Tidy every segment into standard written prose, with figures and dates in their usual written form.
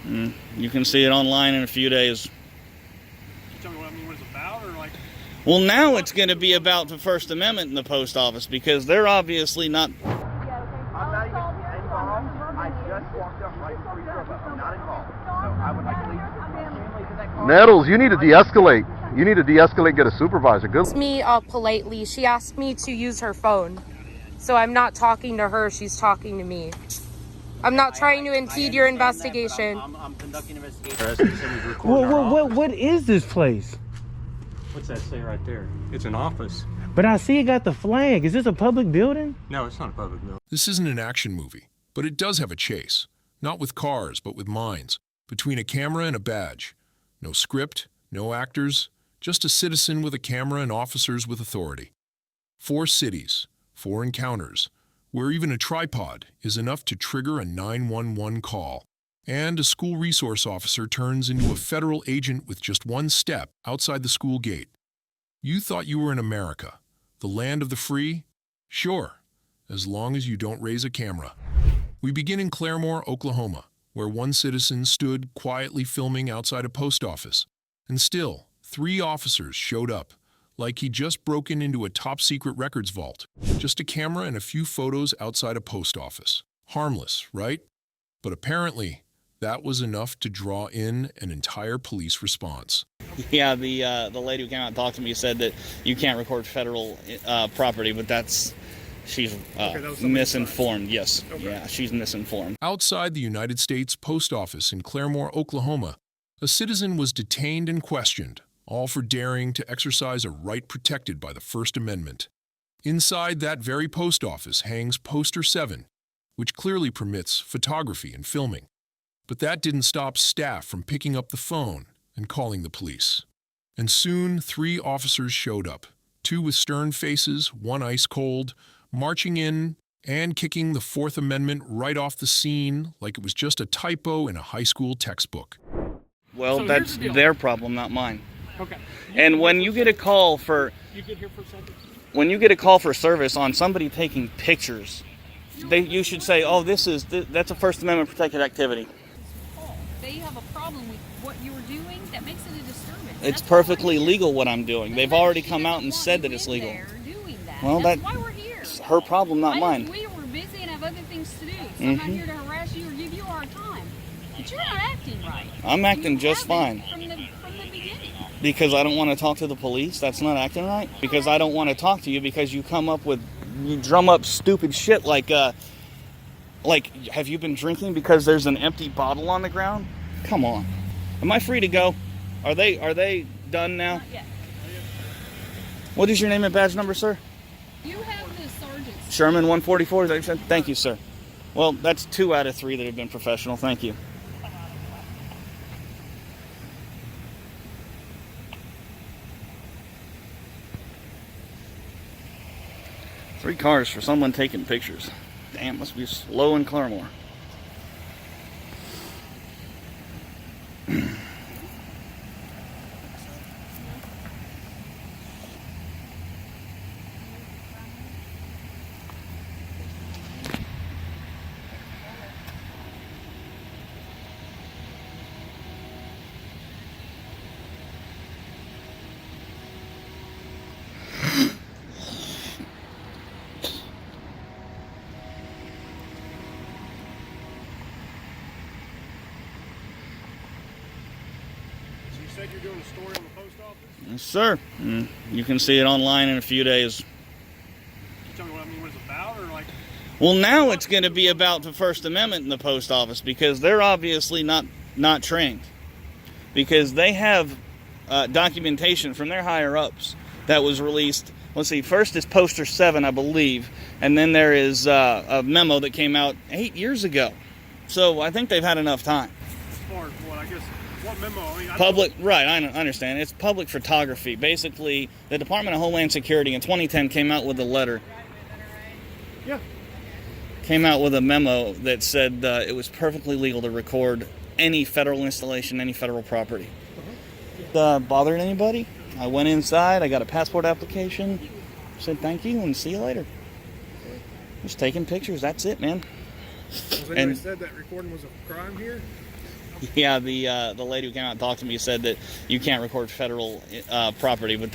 You can see it online in a few days. Tell me what it's about, or like? Well, now it's going to be about the First Amendment in the post office because they're obviously not. I'm not even involved. I just walked up right before you drove up. I'm not involved. So I would like to leave. Nettles, you need to de-escalate. You need to de-escalate, get a supervisor. Good. Asked me politely. She asked me to use her phone. So I'm not talking to her, she's talking to me. I'm not trying to impede your investigation. I'm conducting an investigation. What is this place? What's that say right there? It's an office. But I see it got the flag. Is this a public building? No, it's not a public building. This isn't an action movie, but it does have a chase. Not with cars, but with minds. Between a camera and a badge. No script, no actors, just a citizen with a camera and officers with authority. 4 cities, 4 encounters, where even a tripod is enough to trigger a 911 call. And a school resource officer turns into a federal agent with just one step outside the school gate. You thought you were in America, the land of the free? Sure, as long as you don't raise a camera. We begin in Claremore, Oklahoma, where one citizen stood quietly filming outside a post office. And still, 3 officers showed up, like he'd just broken into a top-secret records vault. Just a camera and a few photos outside a post office. Harmless, right? But apparently, that was enough to draw in an entire police response. Yeah, the lady who came out and talked to me said that you can't record federal property, but she's misinformed. Yes, okay. Yeah, she's misinformed. Outside the United States Post Office in Claremore, Oklahoma, a citizen was detained and questioned, all for daring to exercise a right protected by the First Amendment. Inside that very post office hangs Poster 7, which clearly permits photography and filming. But that didn't stop staff from picking up the phone and calling the police. And soon 3 officers showed up, 2 with stern faces, 1 ice cold, marching in and kicking the Fourth Amendment right off the scene like it was just a typo in a high school textbook. Well, So that's their problem, not mine. Okay. And when you get a call for when you get a call for service on somebody taking pictures, you should say, "Oh, that's a First Amendment protected activity." They have a problem with what you were doing that makes it a disturbance. It's perfectly legal what I'm doing. They've already come out and said that it's legal. Well, that's why we're here. It's her problem, not mine. We were busy and have other things to do, so I'm not here to harass you or give you a hard time. But you're not acting right. I'm acting just fine. From the beginning. Because I don't want to talk to the police? That's not acting right? Because I don't want to talk to you because you drum up stupid shit like, have you been drinking because there's an empty bottle on the ground? Come on. Am I free to go? Are they done now? Not yet. What is your name and badge number, sir? You have the sergeant. Sherman 144, is that what you said? Thank you, sir. Well, that's 2 out of 3 that have been professional. Thank you. Three cars for someone taking pictures. Damn, must be slow in Claremore. You said you're doing a story on the post office? Yes, sir. You can see it online in a few days. Tell me what it's about, or like? Well, now it's going to be about the First Amendment in the post office because they're obviously not trained. Because they have documentation from their higher-ups that was released. Let's see, first is Poster 7, I believe, and then there is a memo that came out 8 years ago. So I think they've had enough time. As far as what, I guess, what memo? I mean, Right, I understand. It's public photography. Basically, the Department of Homeland Security in 2010 came out with a letter. Yeah. Came out with a memo that said it was perfectly legal to record any federal installation, any federal property. Bothered anybody? I went inside, I got a passport application, said thank you and see you later. Just taking pictures, that's it, man. Was anybody said that recording was a crime here? Yeah, the lady who came out and talked to me said that you can't record federal property, but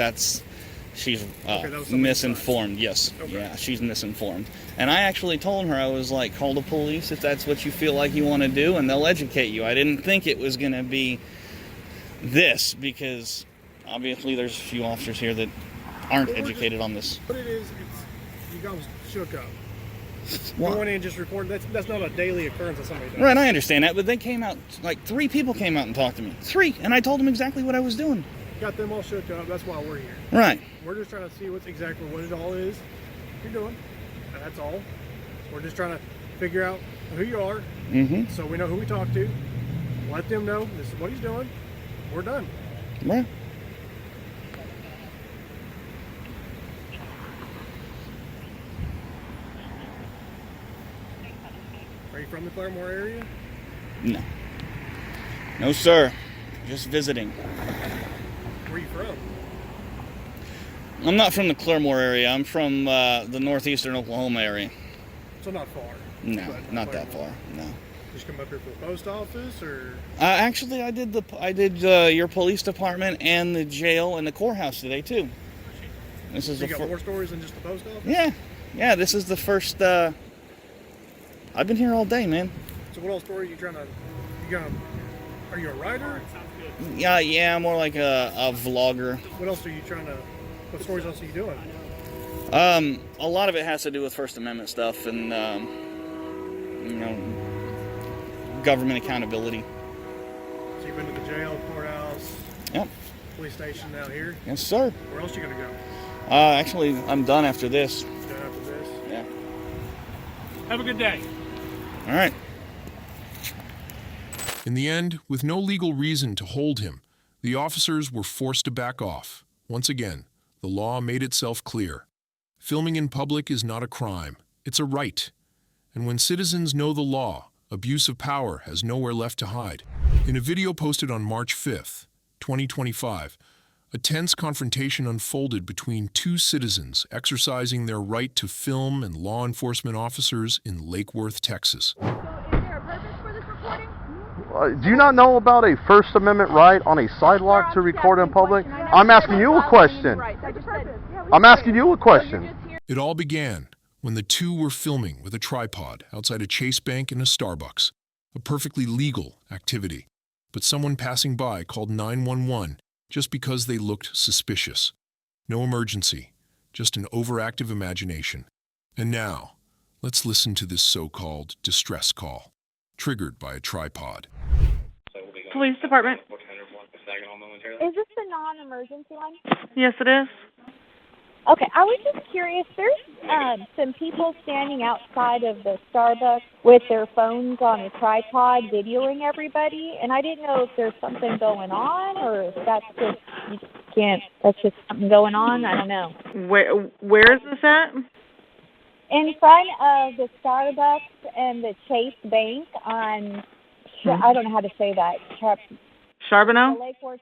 she's that was somebody misinformed. Yes, Okay. yeah, she's misinformed. And I actually told her, I was like, call the police if that's what you feel like you want to do, and they'll educate you. I didn't think it was going to be this, because obviously there's a few officers here that aren't educated on this. What it is, it's you got shook up. Well, Going in and just recording, that's not a daily occurrence that somebody does. right, I understand that, but they came out, like 3 people came out and talked to me. 3, and I told them exactly what I was doing. Got them all shook up. That's why we're here. Right. We're just trying to see what it all is you're doing. And that's all. We're just trying to figure out who you are, so we know who we talk to. Let them know this is what he's doing. We're done. Right. Are you from the Claremore area? No. No, sir. Just visiting. Where are you from? I'm not from the Claremore area. I'm from the northeastern Oklahoma area. So not far. No, But not that Claremore. far. No. Just come up here for the post office, or Actually, I did your police department and the jail and the courthouse today too. This is you the got more stories than just the post office? Yeah. This is the first. I've been here all day, man. So what else story are you trying to? Are you a writer? Yeah. More like a vlogger. What else are you trying to? What stories else are you doing? A lot of it has to do with First Amendment stuff and government accountability. So you've been to the jail, courthouse, Yep. police station now here. Yes, sir. Where else are you gonna go? Actually, I'm done after this. Done after this. Yeah. Have a good day. All right. In the end, with no legal reason to hold him, the officers were forced to back off. Once again, the law made itself clear. Filming in public is not a crime, it's a right. And when citizens know the law, abuse of power has nowhere left to hide. In a video posted on March 5th, 2025, a tense confrontation unfolded between 2 citizens exercising their right to film and law enforcement officers in Lake Worth, Texas. So is there a purpose for this recording? Do you not know about a First Amendment right on a sidewalk to record in public? I'm asking you a question. I'm asking you a question. It all began when the 2 were filming with a tripod outside a Chase Bank and a Starbucks, a perfectly legal activity. But someone passing by called 911 just because they looked suspicious. No emergency, just an overactive imagination. And now, let's listen to this so-called distress call, triggered by a tripod. Police department. Is this the non-emergency line? Yes, it is. Okay, I was just curious. There's some people standing outside of the Starbucks with their phones on a tripod videoing everybody, and I didn't know if there's something going on or if that's just something going on. I don't know. Where is this at? In front of the Starbucks and the Chase Bank on, I don't know how to say that. Charbonneau? Lake Worth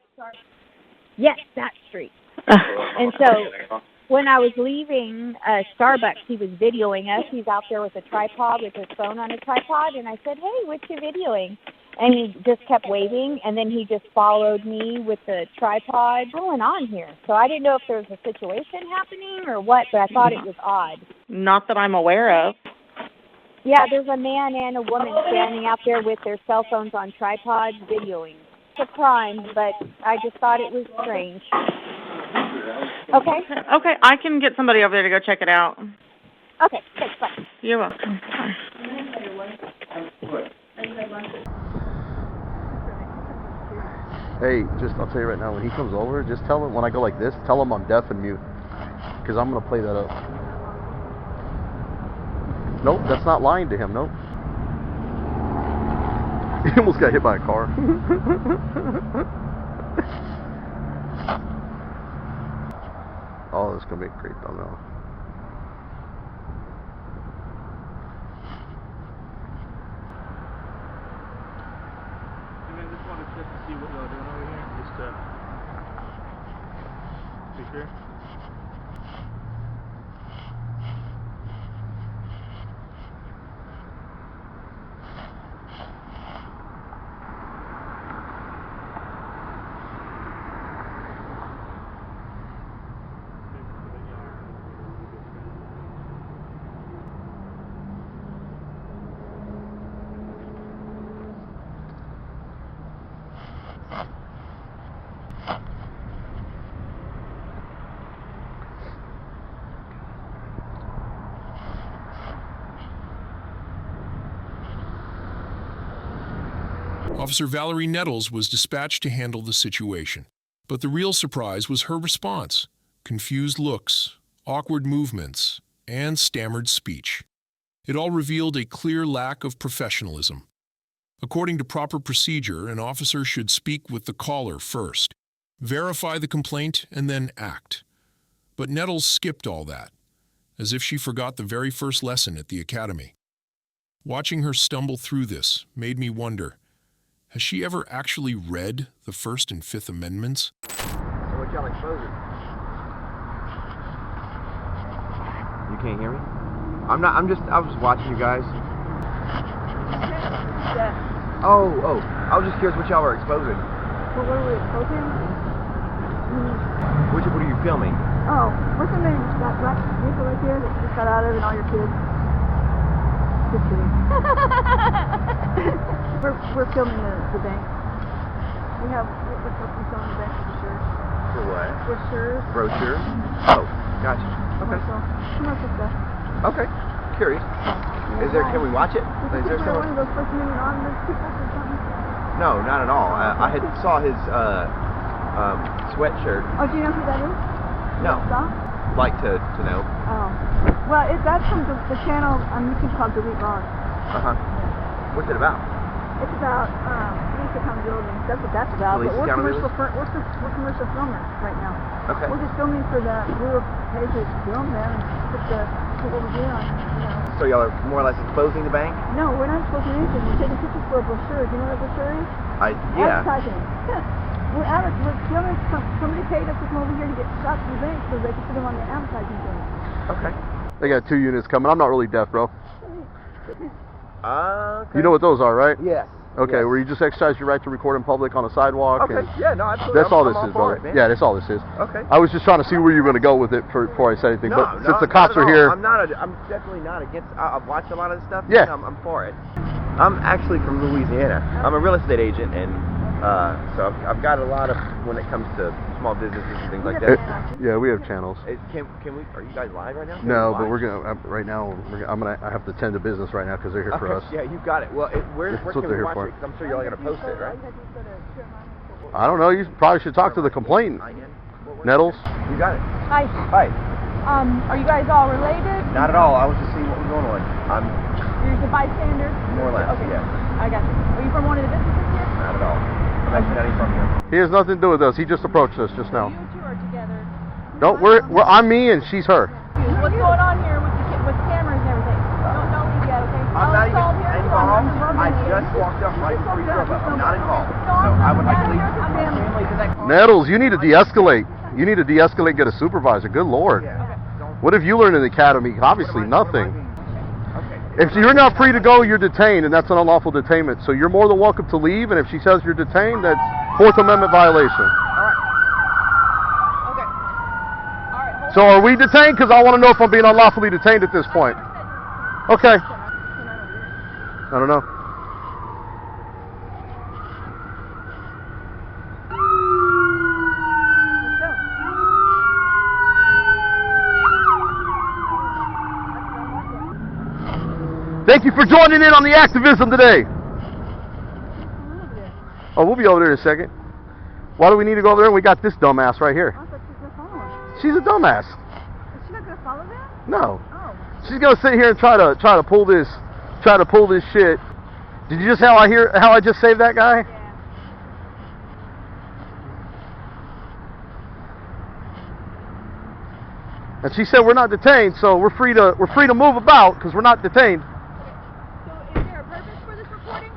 Yes, that street. And so when I was leaving Starbucks, he was videoing us. He's out there with a tripod, with his phone on a tripod. And I said, hey, what you videoing? And he just kept waving. And then he just followed me with the tripod. What's going on here? So I didn't know if there was a situation happening or what, but I thought it was odd. Not that I'm aware of. Yeah, there's a man and a woman standing out there with their cell phones on tripods videoing. It's a crime, but I just thought it was strange. Okay? Okay, I can get somebody over there to go check it out. Okay, thanks, bye. You're welcome. Hey, I'll tell you right now, when he comes over, just tell him, when I go like this, tell him I'm deaf and mute. Because I'm going to play that up. Nope, that's not lying to him, nope. He almost got hit by a car. Oh, this is going to be a great thumbnail. I just wanted to see what y'all doing over here, just to be sure. Officer Valerie Nettles was dispatched to handle the situation. But the real surprise was her response: confused looks, awkward movements, and stammered speech. It all revealed a clear lack of professionalism. According to proper procedure, an officer should speak with the caller first, verify the complaint, and then act. But Nettles skipped all that, as if she forgot the very first lesson at the academy. Watching her stumble through this made me wonder, has she ever actually read the First and Fifth Amendments? So what y'all exposing? You can't hear me? I was just watching you guys. Oh, I was just curious what y'all were exposing. Well, what are we exposing? What are you filming? Oh, what's the name? That black vehicle right here that you just got out of and all your kids? Just kidding. we're filming the bank. We're filming the bank for the shirt. For what? Brochures. Brochure? Oh, gotcha. Okay. Commercial stuff. Okay. Curious. Can we watch it? Is there one of those First Amendment honest people or something? No, not at all. I had saw his sweatshirt. Oh, do you know who that is? No. Like to know. Oh. Well, that's from the channel on YouTube called Delete Laws. Uh-huh. What's it about? It's about police accountability. That's what that's about. Police But accountability? we're commercial filmers right now. Okay. We're just filming for we were paid to film them and put what we're doing on, So y'all are more or less exposing the bank? No, we're not exposing anything. We're taking pictures for a brochure. Do you know what a brochure is? Yeah. Advertising. We're filming. Somebody paid us to come over here to get shots from the bank so they can put them on the advertising thing. Okay. They got 2 units coming. I'm not really deaf, bro. Okay. You know what those are, right? Yes. Okay, yes. where you just exercise your right to record in public on a sidewalk. Okay, and yeah, no, absolutely. that's all I'm this is, for brother. it, man. Yeah, that's all this is. Okay. I was just trying to see where you were going to go with it before I said anything. No, but since the cops not are at here, all. I'm definitely not against. I've watched a lot of this stuff. Yeah. I'm for it. I'm actually from Louisiana. I'm a real estate agent, and so I've got a lot of when it comes to small businesses and things like that. Yeah, we have channels. Can we? Are you guys live right now? No, but we're gonna right now. I have to tend to business right now because they're here for us. Yeah, you got it. Well, where That's can what we they're watch here it? 'Cause I'm sure y'all are gonna post it, right? I don't know. You probably should talk to the complainant, Nettles. You got it. Hi. Hi. Are you guys all related? Not at all. I was just seeing what was going on. You're the bystander? More or less. Okay. Yeah. I got you. Are you from one of the businesses here? Not at all. I'm actually not even from here. He has nothing to do with us. He just approached us just now. You two are together. No, I'm me and she's her. What's going on here with the cameras and everything? Don't leave yet, okay? I'm not even involved. I just walked up right before you drove up. I'm not involved. So I would like to leave my family to that car. Nettles, you need to de-escalate. You need to de-escalate and get a supervisor. Good Lord. What have you learned in the academy? Obviously nothing. If you're not free to go, you're detained, and that's an unlawful detainment. So you're more than welcome to leave, and if she says you're detained, that's Fourth Amendment violation. So are we detained? Because I want to know if I'm being unlawfully detained at this point. Okay. I don't know. Thank you for joining in on the activism today. Oh, we'll be over there in a second. Why do we need to go over there? We got this dumbass right here. She's a dumbass. Is she not gonna follow that? No. Oh. She's gonna sit here and try to pull this shit. Did you just how I just saved that guy? Yeah. And she said we're not detained, so we're free to move about because we're not detained. So is there a purpose for this recording?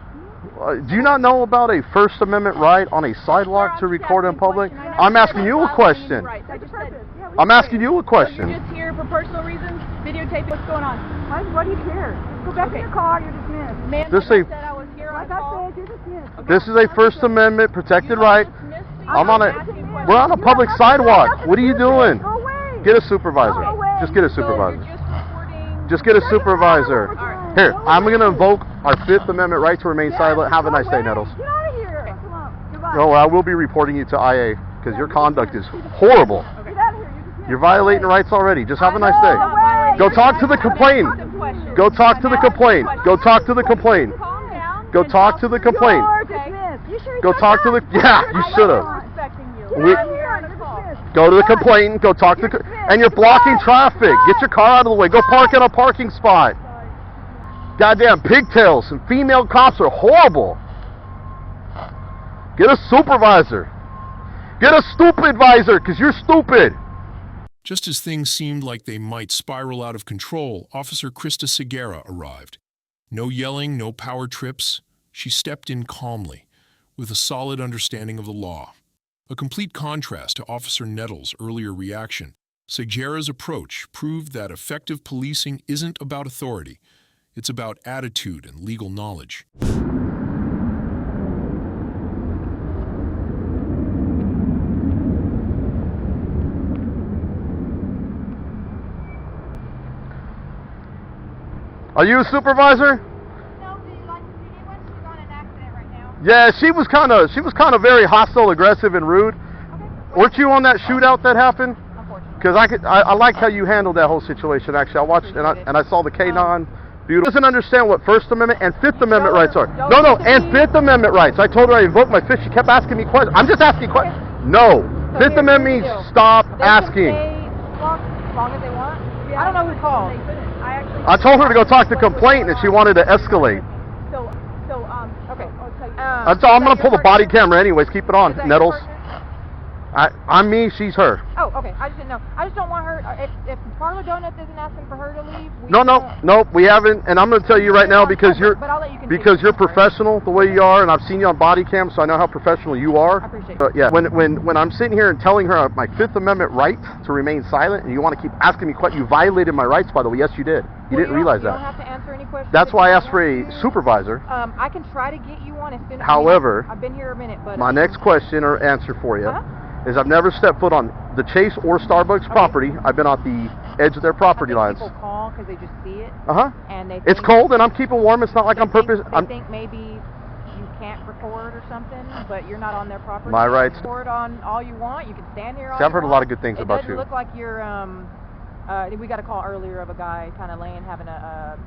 Do you not know about a First Amendment right on a sidewalk to record in public? I'm asking you a question. I'm asking you a question. You're just here for personal reasons, videotaping what's going on. Why do you care? Go back in your car, you're dismissed. Man, This like is- I said, I was here on call. You're dismissed. This is a First Amendment protected right. Dismiss me. We're on a public sidewalk. What are you doing? Go away. Get a supervisor. Go away. Just get a So supervisor. you're just recording. Just get a supervisor. Alright. Here, I'm going to invoke our Fifth Amendment right to remain silent. Have a nice day, Nettles. Get out of here. Come on. Goodbye. No, I will be reporting you to IA because your conduct is horrible. Get out of here. You're dismissed. You're violating rights already. Just have a nice day. Away. Go talk to the complainant. Go talk to the complainant. Go talk to the complainant. Calm down. Go talk to the complainant. You're dismissed. Go talk to the. Yeah, you should have. Respecting you. We- I'm here on a call. Go to the complainant. Go talk to. And you're blocking traffic. Get your car out of the way. Go park in a parking spot. Goddamn pigtails and female cops are horrible. Get a supervisor. Get a stupid visor, because you're stupid. Just as things seemed like they might spiral out of control, Officer Krista Segura arrived. No yelling, no power trips. She stepped in calmly, with a solid understanding of the law. A complete contrast to Officer Nettles' earlier reaction, Segura's approach proved that effective policing isn't about authority. It's about attitude and legal knowledge. Are you a supervisor? No, do you like to see me when she's on an accident right now? Yeah, she was kind of very hostile, aggressive, and rude. Weren't you on that shootout that happened? Because I liked how you handled that whole situation. Actually, I watched and I saw the K9. Beautiful. Doesn't understand what First Amendment and Fifth Amendment rights are. No, and Fifth Amendment rights. I told her I invoked my fifth. She kept asking me questions. I'm just asking questions. No, Fifth Amendment means stop asking. As long as they want. I don't know who called. I told her to go talk to complaint, and she wanted to escalate. Okay. I'm gonna pull the body camera anyways. Keep it on, Nettles. I'm me. She's her. Oh, okay. I just didn't know. I just don't want her. If Parlor Donuts isn't asking for her to leave, No, we haven't. And I'm going to tell you right now because but I'll let you continue. because you're professional the way you are, and I've seen you on body cam, so I know how professional you are. I appreciate it. Yeah. When I'm sitting here and telling her my Fifth Amendment right to remain silent, and you want to keep asking me questions, you violated my rights. By the way, yes, you did. You didn't realize You that. don't have to answer any questions. That's why I asked for a supervisor. I can try to get you one as soon as. However, I've been here a minute, but my next question or answer for you. Uh-huh. Is I've never stepped foot on the Chase or Starbucks property. I've been on the edge of their property lines. People call because they just see it. And they. It's cold and I'm keeping warm. It's not like I'm purpose. They think maybe you can't record or something, but you're not on their property. My rights. You can record on all you want. You can stand here. See, I've heard a lot of good things about you. It doesn't look like you're. We got a call earlier of a guy kind of having a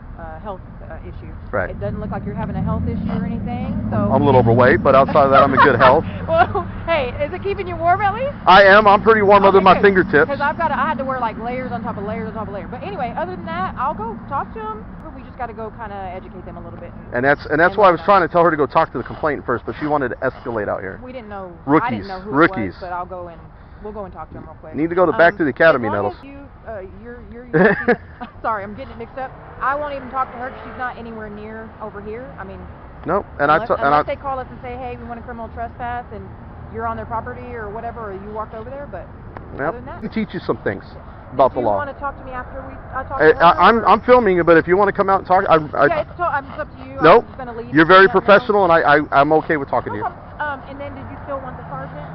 health issue. Right. It doesn't look like you're having a health issue or anything. So. I'm a little overweight, but outside of that, I'm in good health. Well, hey, is it keeping you warm at least? I am. I'm pretty warm other than my fingertips. Because I had to wear like layers on top of layers on top of layers. But anyway, other than that, I'll go talk to them. We just got to go kind of educate them a little bit. And that's why I was trying to tell her to go talk to the complainant first, but she wanted to escalate out here. We didn't know. Rookies. I didn't know who Rookies. It was, but I'll go and we'll go and talk to them real quick. You need to go back to the academy, Nettles. Sorry, I'm getting it mixed up. I won't even talk to her 'cause she's not anywhere near over here. I mean. Nope. Unless they call us and say, hey, we want a criminal trespass, and you're on their property or whatever, or you walked over there. But other than that, I can teach you some things about the law. Do you want to talk to me after I talk to her? I'm filming it, but if you want to come out and talk, yeah, it's up to you. Nope. I'm just gonna leave. You're very professional, and I'm okay with talking to you. And then did you still want the sergeant?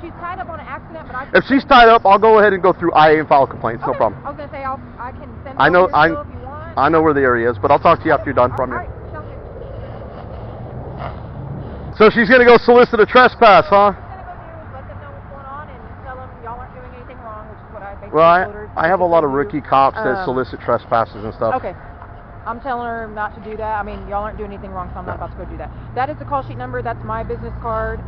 She's tied up on an accident, but If she's tied up, I'll go ahead and go through IA and file complaints. No problem. I was gonna say I can send. I know if you want. I know where the area is, but I'll talk to you after you're done from you. All right, sounds good. So she's gonna go solicit a trespass, huh? Let them know what's going on and tell them y'all aren't doing anything wrong, which is what I basically Well, told her. I have a lot of rookie cops that solicit trespasses and stuff. Okay. I'm telling her not to do that. I mean, y'all aren't doing anything wrong, so I'm not about to go do that. That is the call sheet number. That's my business card.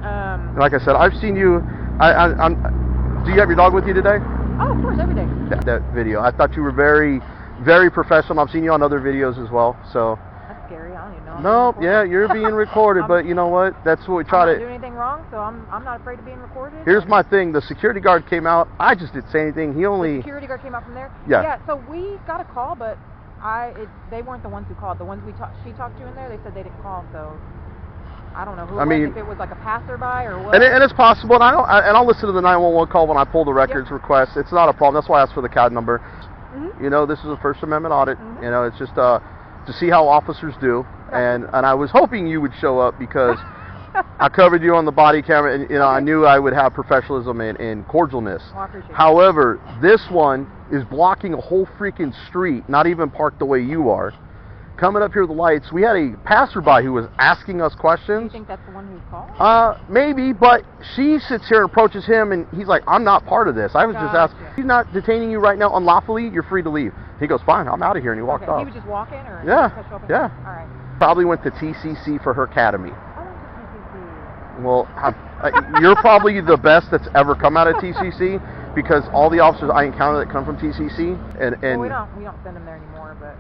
Like I said, I've seen you. Do you have your dog with you today? Oh, of course, every day. That video. I thought you were very, very professional. I've seen you on other videos as well. So. That's scary. I don't even know. Nope. Yeah, you're being recorded, but you know what? That's what we try I'm to. not doing anything wrong, so I'm not afraid of being recorded. Here's my thing. The security guard came out. I just didn't say anything. He only. The security guard came out from there. Yeah. Yeah. So we got a call, but they weren't the ones who called. The ones she talked to in there, they said they didn't call. So I don't know who it was, if it was like a passerby or what. And it's possible, and I'll listen to the 911 call when I pull the records request. It's not a problem. That's why I asked for the CAD number. Mm-hmm. You know, this is a First Amendment audit. Mm-hmm. You know, it's just to see how officers do. Right. And I was hoping you would show up because I covered you on the body camera, and you know, I knew I would have professionalism and cordialness. Well, I appreciate However, this one is blocking a whole freaking street, not even parked the way you are. Coming up here with the lights, we had a passerby who was asking us questions. Do you think that's the one who called? Maybe, but she sits here and approaches him, and he's like, I'm not part of this. I was just asking. He's not detaining you right now unlawfully. You're free to leave. He goes, fine, I'm out of here, and he walked off. He was just walking, or? Yeah, yeah. All right. Probably went to TCC for her academy. I went to TCC. Well, you're probably the best that's ever come out of TCC because all the officers I encounter that come from TCC and well, we don't send them there anymore, but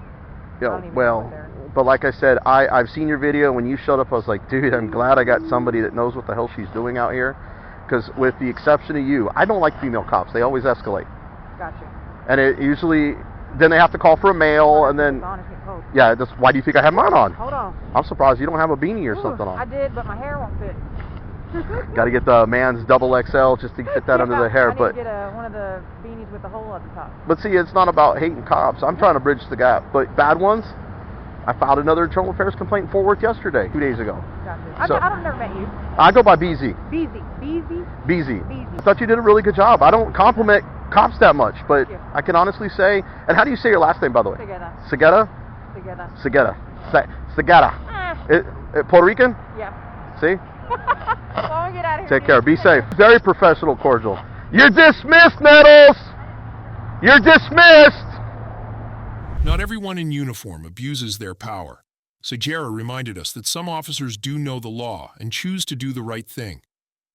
you I know, don't even well, know what they're. but like I said, I've seen your video. When you showed up, I was like, dude, I'm glad I got somebody that knows what the hell she's doing out here. Because with the exception of you, I don't like female cops. They always escalate. Gotcha. And it usually, then they have to call for a male, and then, yeah, that's, why do you think I have mine on? Hold on. I'm surprised you don't have a beanie or something on. I did, but my hair won't fit. Got to get the man's double XL just to fit that under the hair. I need But to get one of the beanies with the hole at the top. But see, it's not about hating cops. I'm trying to bridge the gap. But bad ones, I filed another internal affairs complaint in Fort Worth yesterday, 2 days ago. Gotcha. So, I've never met you. I go by BZ. BZ. I thought you did a really good job. I don't compliment cops that much, but I can honestly say, and how do you say your last name, by the way? Segeta. Segeta. Puerto Rican? Yeah. See? Well, get out of here. Take care. Be safe. Very professional, cordial. You're dismissed, Nettles! You're dismissed! Not everyone in uniform abuses their power. Segera reminded us that some officers do know the law and choose to do the right thing.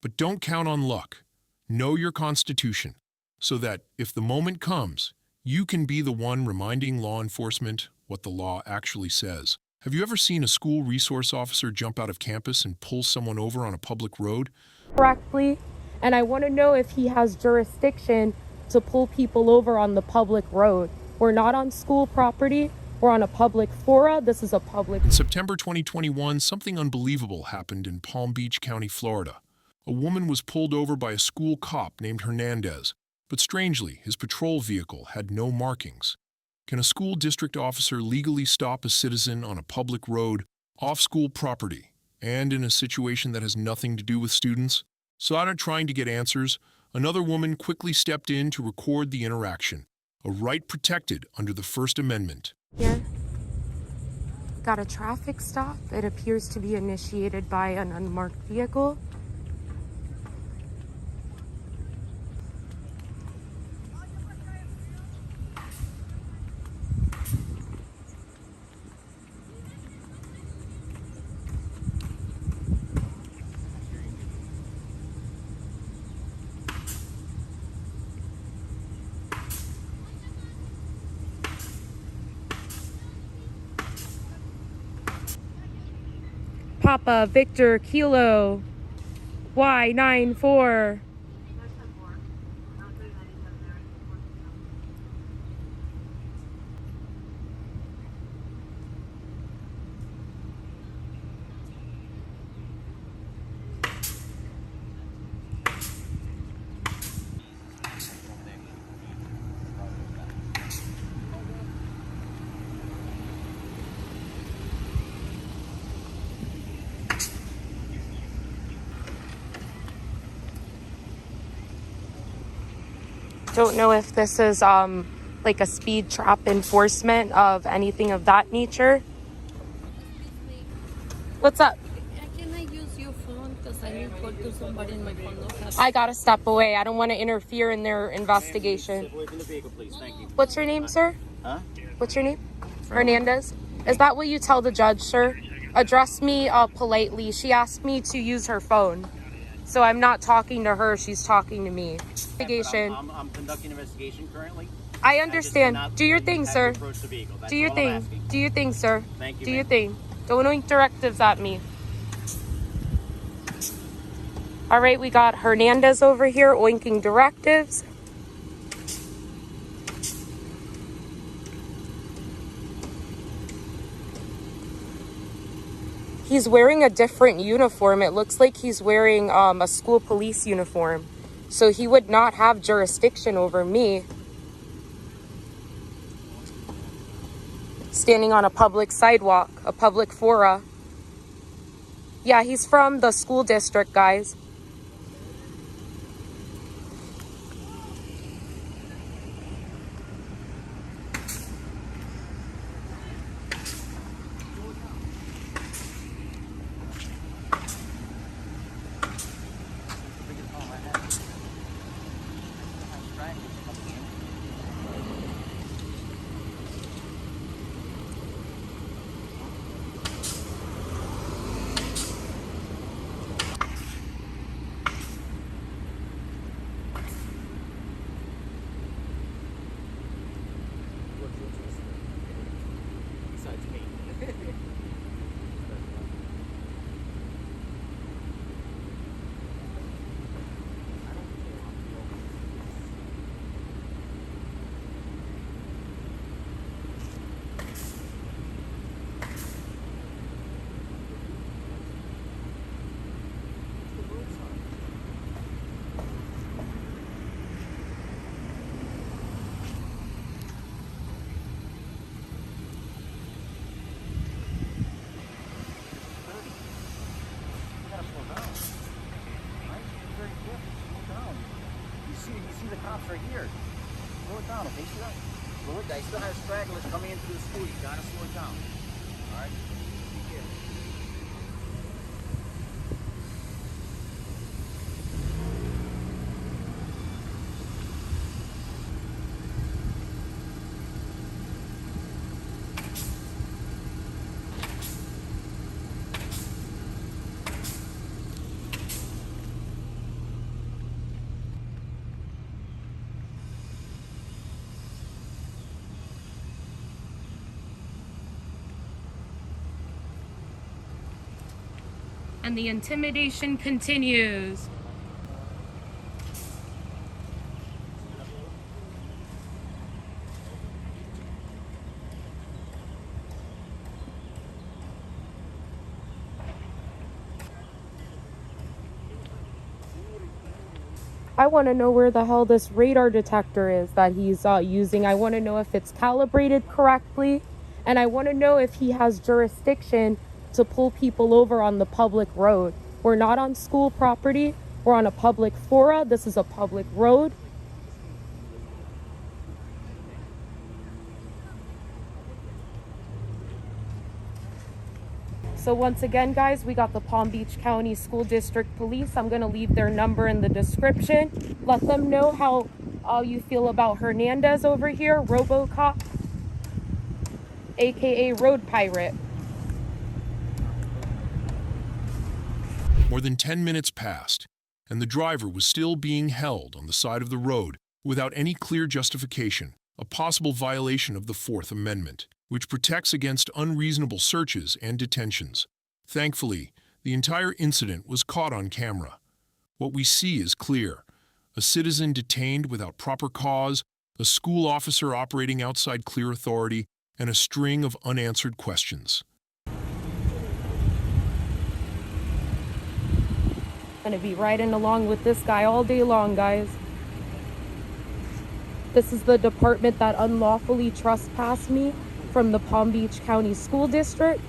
But don't count on luck. Know your Constitution, so that, if the moment comes, you can be the one reminding law enforcement what the law actually says. Have you ever seen a school resource officer jump out of campus and pull someone over on a public road? Correctly, and I want to know if he has jurisdiction to pull people over on the public road. We're not on school property. We're on a public fora. This is a public... In September 2021, something unbelievable happened in Palm Beach County, Florida. A woman was pulled over by a school cop named Hernandez, but strangely, his patrol vehicle had no markings. Can a school district officer legally stop a citizen on a public road, off school property, and in a situation that has nothing to do with students? So out of trying to get answers, another woman quickly stepped in to record the interaction, a right protected under the First Amendment. Here, got a traffic stop. It appears to be initiated by an unmarked vehicle. Papa Victor Kilo Y94. Don't know if this is like a speed trap enforcement of anything of that nature. What's up? Can I use your phone because I need to call to somebody in my phone? I gotta step away. I don't want to interfere in their investigation. Step away from the vehicle, please. Thank you. What's your name, sir? Huh? What's your name? Hernandez. Is that what you tell the judge, sir? Address me politely. She asked me to use her phone. So I'm not talking to her, she's talking to me. Investigation. I'm conducting an investigation currently. I understand. Do your thing, sir. Do your all I'm thing. asking. Do your thing, sir. Thank you, Do your ma'am. thing. Don't oink directives at me. All right, we got Hernandez over here oinking directives. He's wearing a different uniform. It looks like he's wearing a school police uniform. So he would not have jurisdiction over me. Standing on a public sidewalk, a public fora. Yeah, he's from the school district, guys. officer here. Slow it down, okay, sir? Slow it down. I still have stragglers coming into the school. You gotta slow it down. All right? Be careful. And the intimidation continues. I want to know where the hell this radar detector is that he's using. I want to know if it's calibrated correctly. And I want to know if he has jurisdiction to pull people over on the public road. We're not on school property. We're on a public fora. This is a public road. So once again, guys, we got the Palm Beach County School District Police. I'm going to leave their number in the description. Let them know how you feel about Hernandez over here, RoboCop, aka Road Pirate. More than 10 minutes passed, and the driver was still being held on the side of the road without any clear justification, a possible violation of the Fourth Amendment, which protects against unreasonable searches and detentions. Thankfully, the entire incident was caught on camera. What we see is clear: a citizen detained without proper cause, a school officer operating outside clear authority, and a string of unanswered questions. Gonna be riding along with this guy all day long, guys. This is the department that unlawfully trespassed me from the Palm Beach County School District.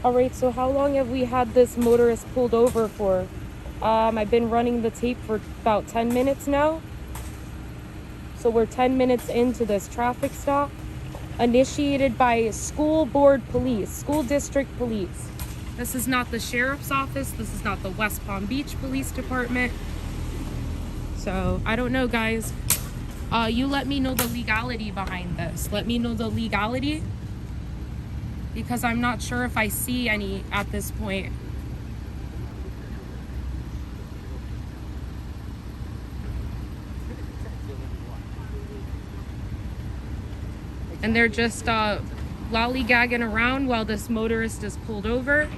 All right, so how long have we had this motorist pulled over for? I've been running the tape for about 10 minutes now. So we're 10 minutes into this traffic stop, initiated by school board police, school district police. This is not the sheriff's office. This is not the West Palm Beach Police Department. So I don't know, guys. You let me know the legality behind this. Let me know the legality, because I'm not sure if I see any at this point. And they're just lollygagging around while this motorist is pulled over.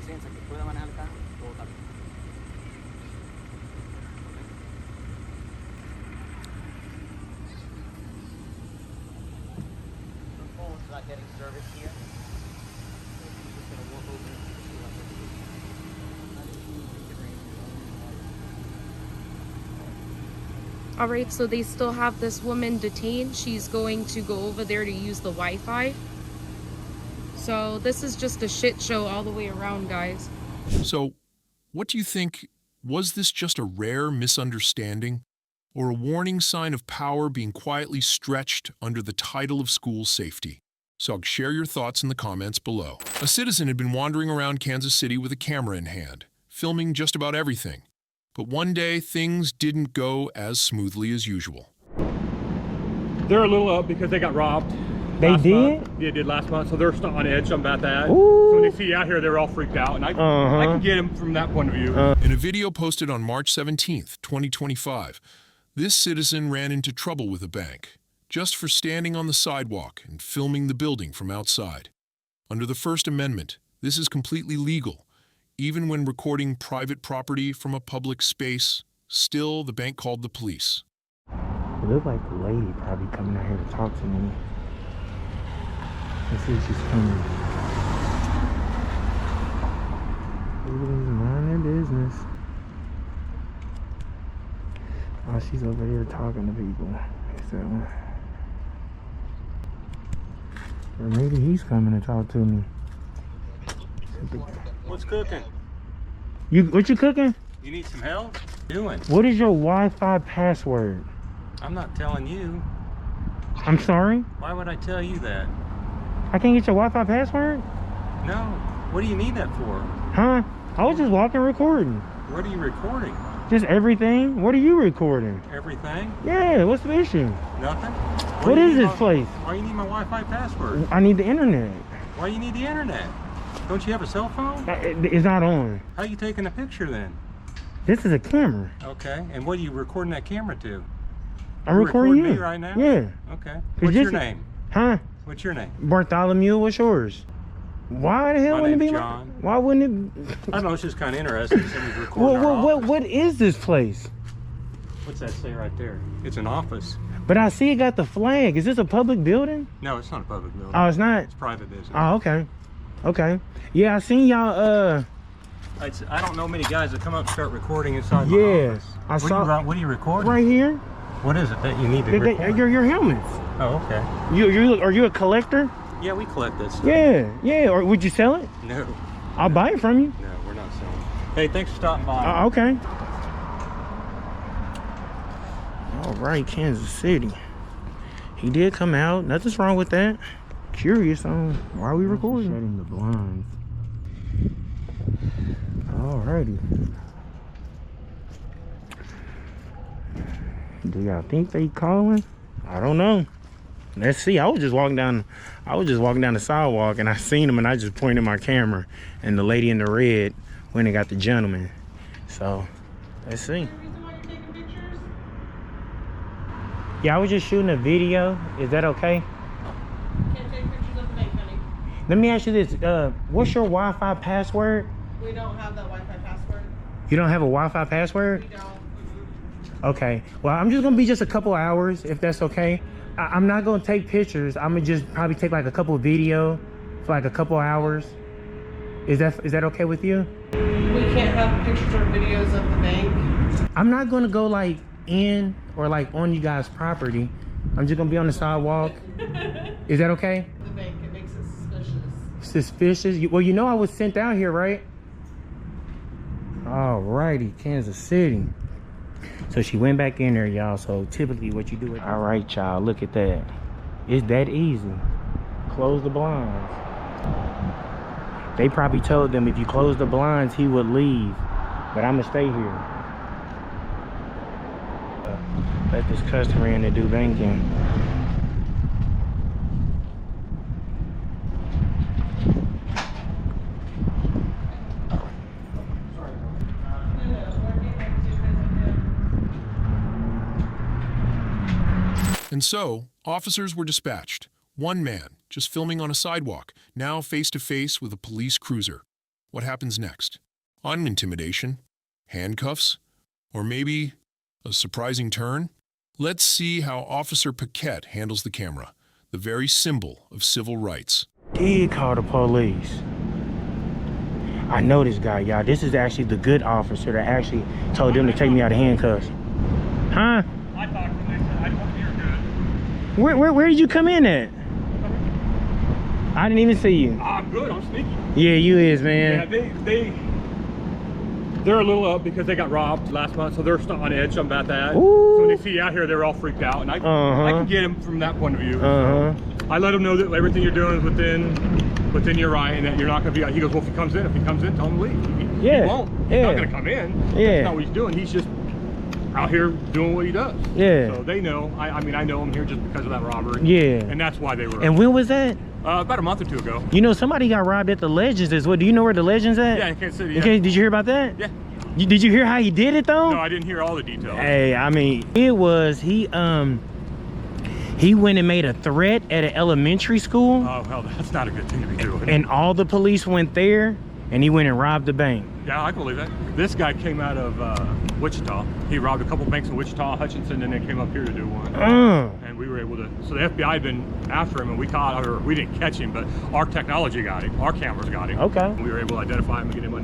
licencia, que pueda manejar el carro, todo está bien. The phone's not getting service here. I'm just gonna walk over and see what I can do. All right, so they still have this woman detained. She's going to go over there to use the Wi-Fi. So this is just a shit show all the way around, guys. So, what do you think? Was this just a rare misunderstanding, or a warning sign of power being quietly stretched under the title of school safety? So share your thoughts in the comments below. A citizen had been wandering around Kansas City with a camera in hand, filming just about everything. But one day, things didn't go as smoothly as usual. They're a little up because they got robbed. They did? Month. Yeah, they did last month, so they're still on edge about that. Ooh. So when they see you out here, they're all freaked out, and I can get them from that point of view. In a video posted on March 17th, 2025, this citizen ran into trouble with a bank just for standing on the sidewalk and filming the building from outside. Under the First Amendment, this is completely legal. Even when recording private property from a public space, still the bank called the police. It looks like the lady probably coming out here to talk to me. Let's see if she's coming. Everybody's mind their business. Oh, she's over here talking to people. So, or maybe he's coming to talk to me. What's cooking? What you cooking? You need some help? Doing? What is your Wi-Fi password? I'm not telling you. I'm sorry? Why would I tell you that? I can't get your Wi-Fi password? No. What do you need that for? Huh? I was just walking recording. What are you recording? Just everything? What are you recording? Everything? Yeah, what's the issue? Nothing? What is this place? Why you need my Wi-Fi password? I need the internet. Why you need the internet? Don't you have a cell phone? It's not on. How are you taking a picture then? This is a camera. Okay, and what are you recording that camera to? I'm You're recording you. me right now? Yeah. Okay. What's your name? Huh? What's your name? Bartholomew, what's yours? Why the hell My wouldn't it name's be John. Why wouldn't it? I don't know, it's just kind of interesting. Somebody's recording our office. What is this place? What's that say right there? It's an office. But I see it got the flag. Is this a public building? No, it's not a public building. Oh, it's not? It's private business. Oh, okay. Okay. Yeah, I seen y'all, I don't know many guys that come up and start recording inside my office. I saw. What are you recording? Right here. What is it that you need to record? Your helmets. Oh, okay. Are you a collector? Yeah, we collect this stuff. Yeah. Or would you sell it? No. I'll buy it from you. No, we're not selling it. Hey, thanks for stopping by. Okay. All right, Kansas City. He did come out. Nothing's wrong with that. Curious on why we recording. Shutting the blinds. Alrighty. Do y'all think they calling? I don't know. Let's see. I was just walking down the sidewalk and I seen them and I just pointed my camera and the lady in the red went and got the gentleman. So let's see. Yeah, I was just shooting a video. Is that okay? Can't take pictures of the bank, honey. Let me ask you this. What's your Wi-Fi password? We don't have that Wi-Fi password. You don't have a Wi-Fi password? We don't. Okay. Well, I'm just gonna be just a couple hours, if that's okay. I'm not gonna take pictures. I'm gonna just probably take like a couple of video for like a couple hours. Is that okay with you? We can't have pictures or videos of the bank. I'm not gonna go like in or like on you guys' property. I'm just gonna be on the sidewalk. Is that okay? The bank, it makes it suspicious. Suspicious? Well, you know I was sent out here, right? Alrighty, Kansas City. So she went back in there, y'all. So typically what you do is, all right, y'all, look at that. It's that easy. Close the blinds. They probably told them if you close the blinds, he would leave. But I'm gonna stay here. Let this customer in to do banking. And so, officers were dispatched. One man, just filming on a sidewalk, now face to face with a police cruiser. What happens next? On intimidation? Handcuffs? Or maybe a surprising turn? Let's see how Officer Paquette handles the camera, the very symbol of civil rights. Did call the police. I know this guy, y'all. This is actually the good officer that actually told them to take me out of handcuffs. Huh? I talked to them. They said, I hope you're good. Where did you come in at? I didn't even see you. I'm good. I'm sneaky. Yeah, you is, man. Yeah, they're a little up because they got robbed last month, so they're still on edge about that. Ooh. So when they see you out here, they're all freaked out, and I can get them from that point of view. So I let them know that everything you're doing is within your right, and that you're not going to be. He goes, well, if he comes in, tell him to leave. Yeah. He won't. He's not going to come in. Yeah. That's not what he's doing. He's just out here doing what he does. Yeah. So they know. I mean, I know him here just because of that robbery. Yeah. And that's why they were. And when was that? About a month or two ago. You know, somebody got robbed at the Legends as well. Do you know where the Legends at? Yeah, in Kansas City. Yeah. Okay, did you hear about that? Yeah. Did you hear how he did it though? No, I didn't hear all the details. Hey, I mean, it was he went and made a threat at an elementary school. Oh hell, that's not a good thing to be doing. And all the police went there, and he went and robbed the bank. Yeah, I can believe that. This guy came out of Wichita. He robbed a couple banks in Wichita, Hutchinson, and then came up here to do one. And we were able to. So the FBI had been after him, and we we didn't catch him, but our technology got him. Our cameras got him. Okay. And we were able to identify him and get him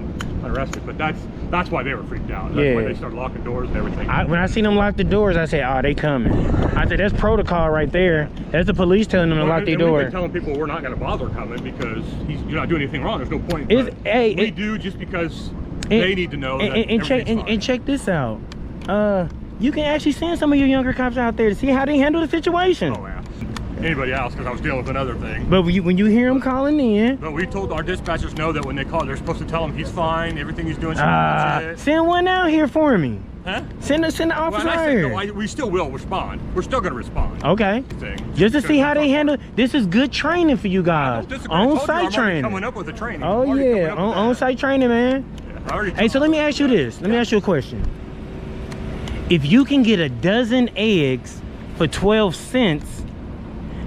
unarrested. But that's why they were freaked out. That's why they started locking doors and everything. When I seen them lock the doors, I said, "Oh, they coming." I said, "That's protocol right there. That's the police telling them to lock their door." We've been telling people we're not going to bother coming because you're not doing anything wrong. There's no point. We do just because they need to know that and check this out. You can actually send some of your younger cops out there to see how they handle the situation. Oh yeah. Anybody else, because I was dealing with another thing. But when you hear them calling in. But we told our dispatchers know that when they call, they're supposed to tell him he's fine, everything he's doing. Legit. Send one out here for me. Huh? Send the officer out here. We still will respond. We're still going to respond. Okay. Just to see how they handle. This is good training for you guys. On-site training. Coming up with the training. Oh yeah, on-site training, man. Yeah, hey, so let me ask you this. Let me ask you a question. If you can get a dozen eggs for 12 cents,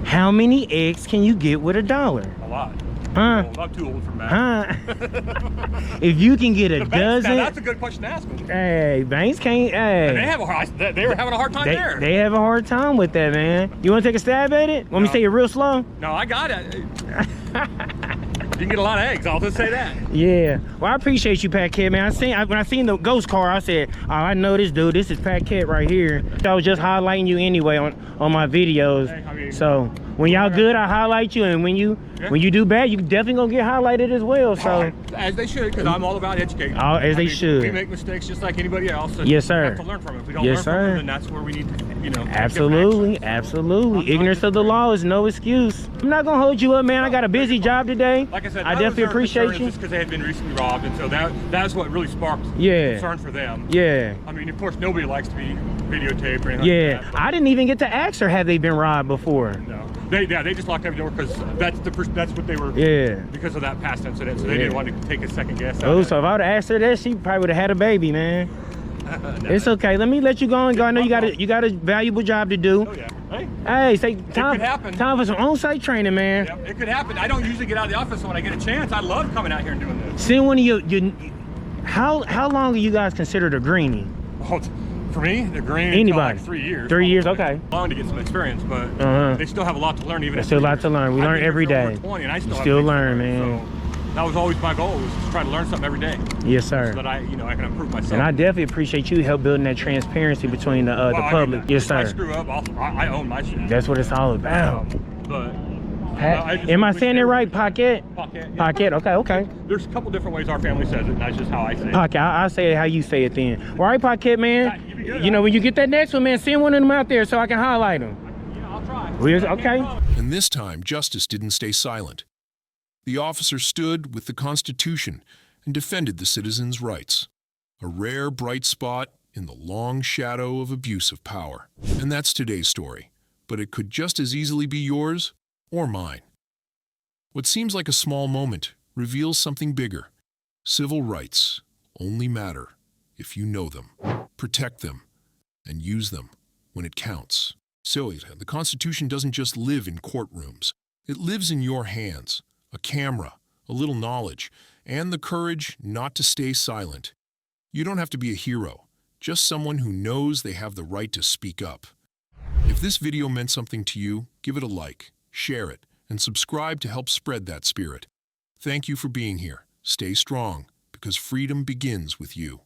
how many eggs can you get with $1? A lot. Huh? I'm too old for math. Huh? If you can get a dozen. Now that's a good question to ask them. Hey, banks can't. Hey. And they were having a hard time there. They have a hard time with that, man. You want to take a stab at it? Want me to say it real slow? No, I got it. You can get a lot of eggs, I'll just say that. Yeah. Well, I appreciate you, Paquette, man. When I seen the ghost car, I said, oh, I know this dude. This is Paquette right here. I was just highlighting you anyway on my videos. Hey, I mean, so when y'all good, I highlight you, and when you do bad, you definitely gonna get highlighted as well. So as they should, because I'm all about educating. As they should. We make mistakes just like anybody else. And yes, sir. We have to learn from it. If we don't learn from them, then that's where we need to, Absolutely. Ignorance of the law is no excuse. I'm not gonna hold you up, man. I got a busy job today. Like I said, I definitely appreciate you. Just because they had been recently robbed, and so that's what really sparked concern for them. Yeah. I mean, of course, nobody likes to be videotaped or anything like that. I didn't even get to ask her, have they been robbed before? No. They just locked every door because that's what they were. Yeah. Because of that past incident, so they didn't want to take a second guess. Oh, so if I would have asked her that, she probably would have had a baby, man. No. It's okay. Let me let you go and go. I know you got a valuable job to do. Oh yeah. Hey, say time. It could happen. Time for some on-site training, man. Yep, it could happen. I don't usually get out of the office when I get a chance. I love coming out here and doing this. Send one of your how long are you guys considered a greenie? Oh, for me, the green. Anybody? Like 3 years. 3 years, okay. Long to get some experience, but they still have a lot to learn. Even there's still a lot to learn. We learn every day. 20, and I still, still learn, man. So that was always my goal, was to try to learn something every day. Yes, sir. So that I can improve myself. And I definitely appreciate you help building that transparency between the public. Yes, sir. If I screw up, I own my shit. That's what it's all about. But am I saying it right, Paquette? Paquette. Yeah. Paquette. Okay. There's a couple different ways our family says it, and that's just how I say it. Paquette. I'll say it how you say it then. All right, Paquette, man. You know, when you get that next one, man, send one of them out there so I can highlight them. Yeah, I'll try. Okay. And this time, justice didn't stay silent. The officer stood with the Constitution and defended the citizens' rights, a rare bright spot in the long shadow of abuse of power. And that's today's story, but it could just as easily be yours or mine. What seems like a small moment reveals something bigger. Civil rights only matter if you know them, protect them, and use them when it counts. So, the Constitution doesn't just live in courtrooms. It lives in your hands. A camera, a little knowledge, and the courage not to stay silent. You don't have to be a hero, just someone who knows they have the right to speak up. If this video meant something to you, give it a like, share it, and subscribe to help spread that spirit. Thank you for being here. Stay strong, because freedom begins with you.